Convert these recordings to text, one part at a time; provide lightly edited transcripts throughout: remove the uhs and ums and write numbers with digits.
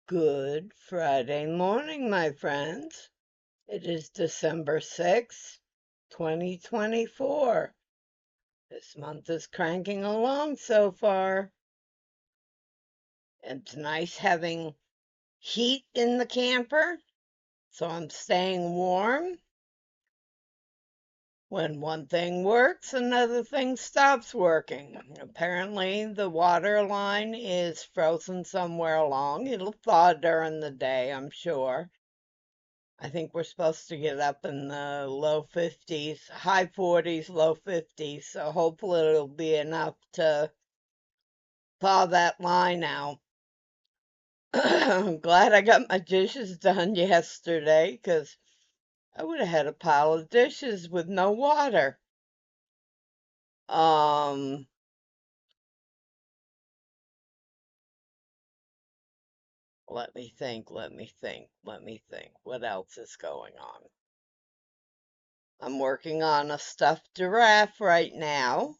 Good Friday morning, my friends. It is December 6th, 2024. This month is cranking along so far. It's nice having heat in the camper, so I'm staying warm. When one thing works, another thing stops working. Apparently, the water line is frozen somewhere along. It'll thaw during the day, I'm sure. I think we're supposed to get up in the low 50s, high 40s, low 50s. So hopefully it'll be enough to thaw that line out. I'm glad I got my dishes done yesterday because I would have had a pile of dishes with no water. Um, let me think. What else is going on? I'm working on a stuffed giraffe right now,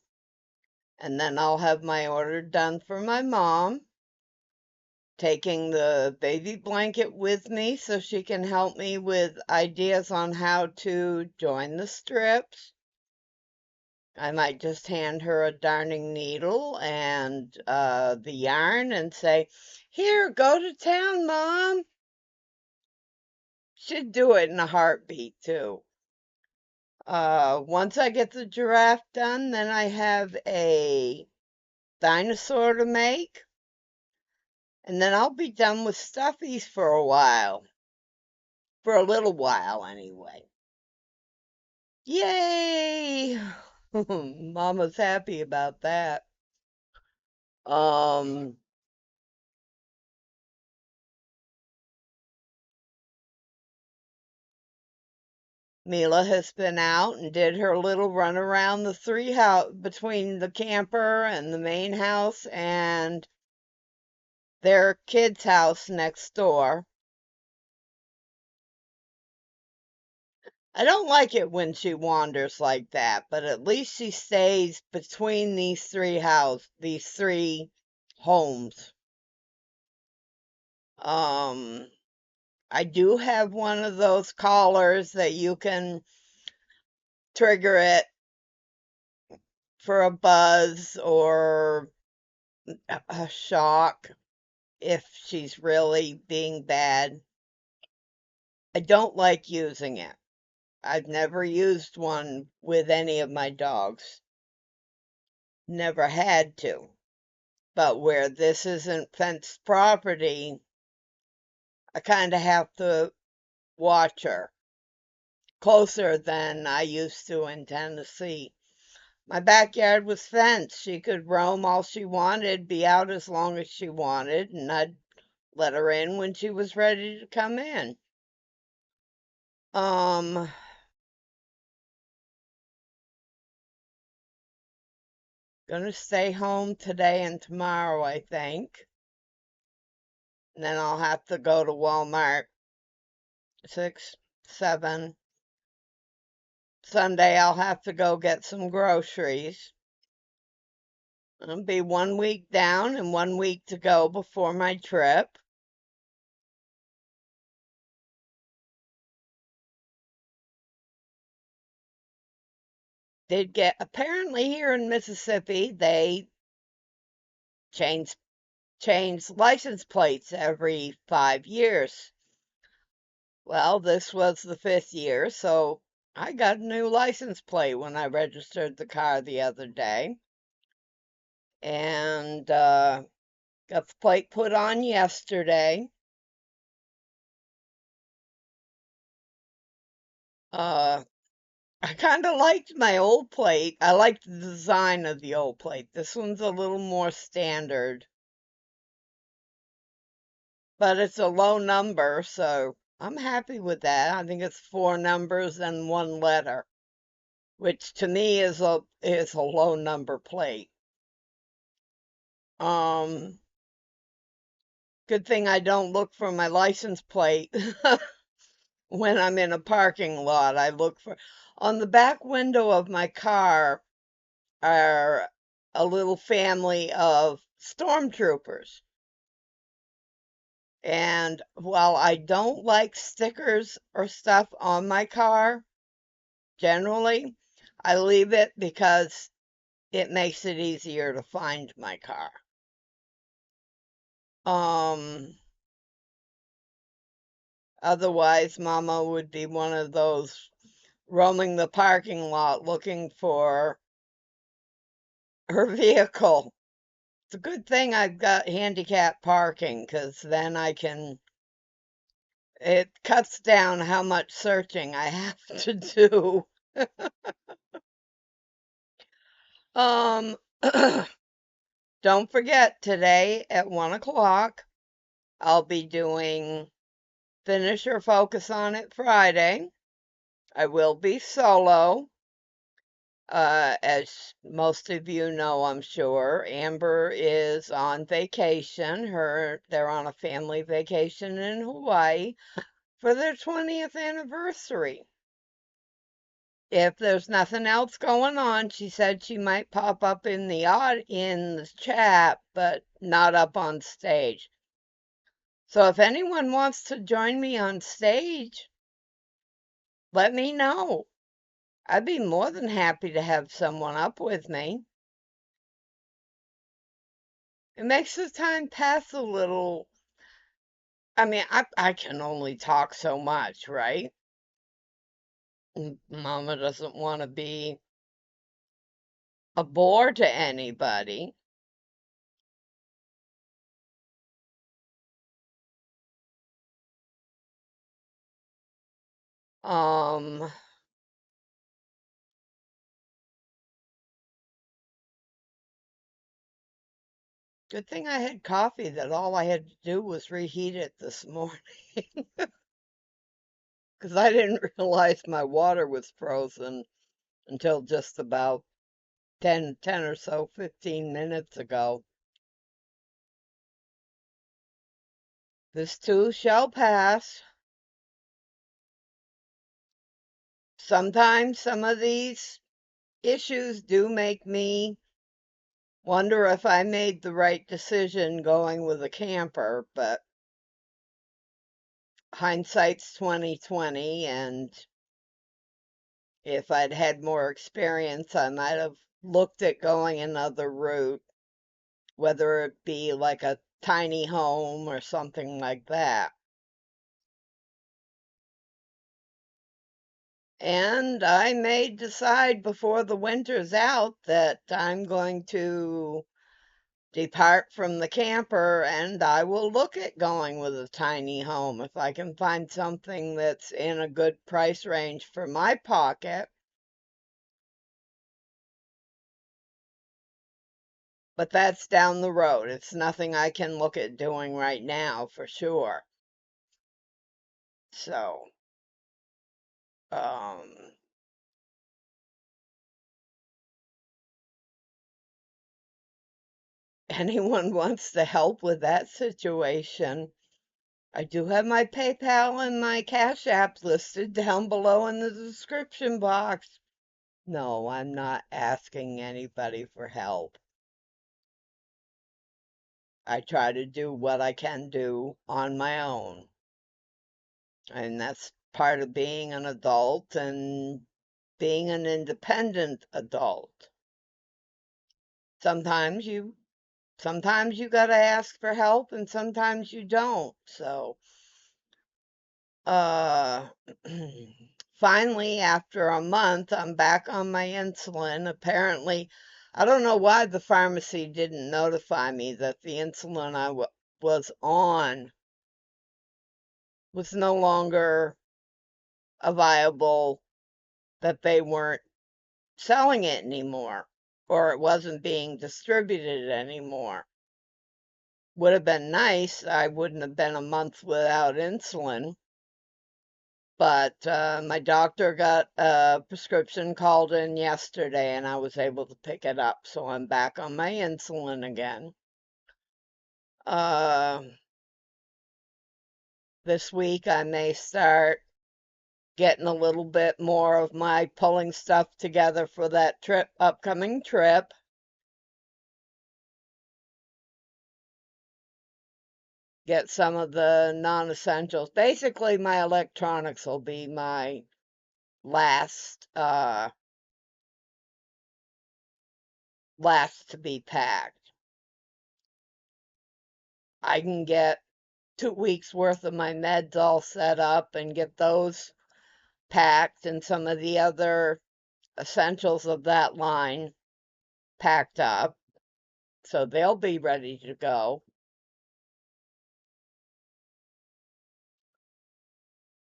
and then I'll have my order done for my mom. Taking the baby blanket with me so she can help me with ideas on how to join the strips. I might just hand her a darning needle and the yarn and say, "Here, go to town, Mom." She'd do it in a heartbeat, too. Once I get the giraffe done, then I have a dinosaur to make. And then I'll be done with stuffies for a while. For a little while, anyway. Yay! Mama's happy about that. Um, Mila has been out and did her little run around the three house between the camper and the main house and their kids' house next door. I don't like it when she wanders like that, but at least she stays between these three homes. Um, I do have one of those collars that you can trigger it for a buzz or a shock if she's really being bad. I don't like using it. I've never used one with any of my dogs. Never had to. But where this isn't fenced property, I kind of have to watch her closer than I used to in Tennessee. My backyard was fenced. She could roam all she wanted, be out as long as she wanted, and I'd let her in when she was ready to come in. Um, gonna stay home today and tomorrow, I think. And then I'll have to go to Walmart 6, 7. Sunday I'll have to go get some groceries. It'll be 1 week down and 1 week to go before my trip. Did get apparently here in Mississippi they change change license plates every 5 years. Well, this was the 5th year, so I got a new license plate when I registered the car the other day. And got the plate put on yesterday. Uh, I kind of liked my old plate. I liked the design of the old plate. This one's a little more standard, but it's a low number, so I'm happy with that. I think it's 4 numbers and 1 letter, which to me is a low number plate. Um, Good thing I don't look for my license plate when I'm in a parking lot. I look for on the back window of my car are a little family of stormtroopers. And while I don't like stickers or stuff on my car, generally, I leave it because it makes it easier to find my car. Um, Otherwise, Mama would be one of those roaming the parking lot looking for her vehicle. It's a good thing I've got handicap parking because then it cuts down how much searching I have to do. Um, don't forget today at 1 o'clock, I'll be doing Finish or Focus on It Friday. I will be solo. As most of you know, I'm sure, Amber is on vacation. They're on a family vacation in Hawaii for their 20th anniversary. If there's nothing else going on, she said she might pop up in the chat, but not up on stage. So if anyone wants to join me on stage, let me know. I'd be more than happy to have someone up with me. It makes the time pass a little. I mean, I can only talk so much, right? Mama doesn't want to be a bore to anybody. Um, Good thing I had coffee that all I had to do was reheat it this morning because I didn't realize my water was frozen until just about 10 or so, 15 minutes ago. This too shall pass. Sometimes some of these issues do make me wonder if I made the right decision going with a camper, but hindsight's 2020, and if I'd had more experience, I might have looked at going another route, whether it be like a tiny home or something like that. And I may decide before the winter's out that I'm going to depart from the camper and I will look at going with a tiny home if I can find something that's in a good price range for my pocket. But that's down the road. It's nothing I can look at doing right now for sure. So, um, anyone wants to help with that situation, I do have my PayPal and my Cash App listed down below in the description box. No, I'm not asking anybody for help. I try to do what I can do on my own. And that's part of being an adult and being an independent adult. Sometimes you sometimes you got to ask for help and sometimes you don't. So, uh finally after a month I'm back on my insulin. Apparently, I don't know why the pharmacy didn't notify me that the insulin was on was no longer a viable, that they weren't selling it anymore or it wasn't being distributed anymore. Would have been nice. I wouldn't have been a month without insulin. But my doctor got a prescription called in yesterday and I was able to pick it up. So I'm back on my insulin again. Uh, this week I may start getting a little bit more of my pulling stuff together for that upcoming trip. get some of the non-essentials. Basically, my electronics will be my last last to be packed. I can get 2 weeks worth of my meds all set up and get those packed and some of the other essentials of that line packed up. So they'll be ready to go.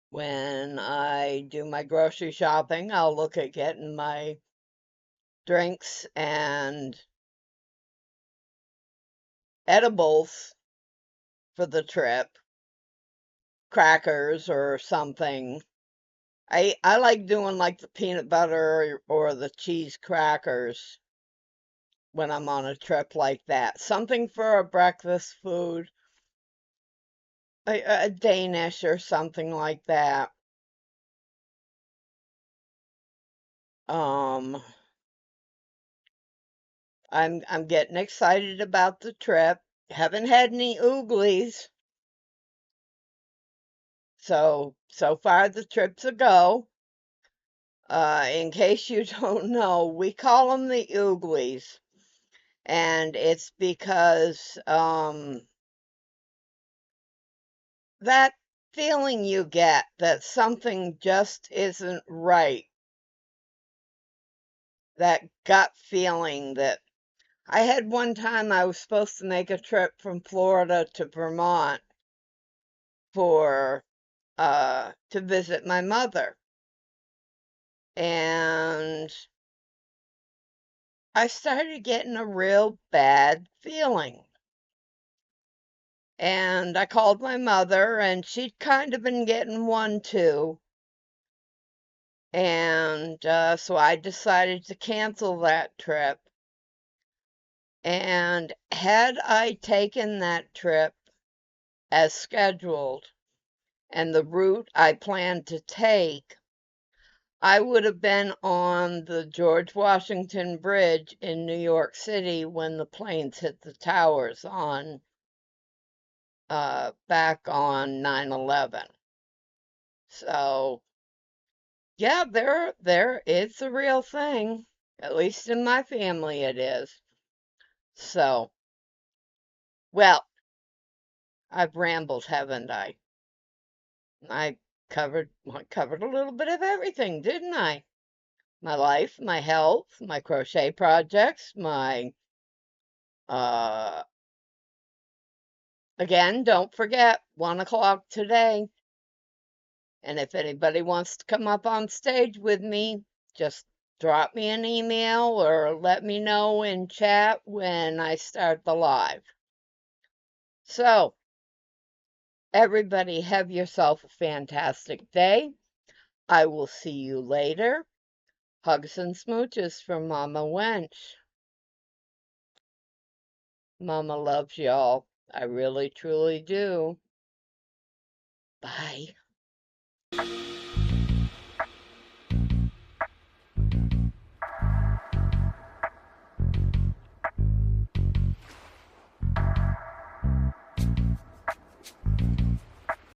When I do my grocery shopping, I'll look at getting my drinks and edibles for the trip, crackers or something. I like doing like the peanut butter or the cheese crackers when I'm on a trip like that. Something for a breakfast food, a Danish or something like that. Um, I'm getting excited about the trip. Haven't had any ooglies, so far the trip's a go. In case you don't know, we call them the ooglies, and it's because that feeling you get that something just isn't right, that gut feeling that I had one time I was supposed to make a trip from Florida to Vermont for to visit my mother. And I started getting a real bad feeling. And I called my mother, and she'd kind of been getting one too. And so I decided to cancel that trip. And had I taken that trip as scheduled and the route I planned to take, I would have been on the George Washington Bridge in New York City when the planes hit the towers on back on 9/11. So yeah, there it's a real thing. At least in my family it is. So, well, I've rambled, haven't I? I covered a little bit of everything, didn't I? My life, my health, my crochet projects, my uh again, don't forget 1 o'clock today. And if anybody wants to come up on stage with me, just drop me an email or let me know in chat when I start the live. So, everybody, have yourself a fantastic day. I will see you later. Hugs and smooches from Mama Wench. Mama loves y'all. I really, truly do. Bye.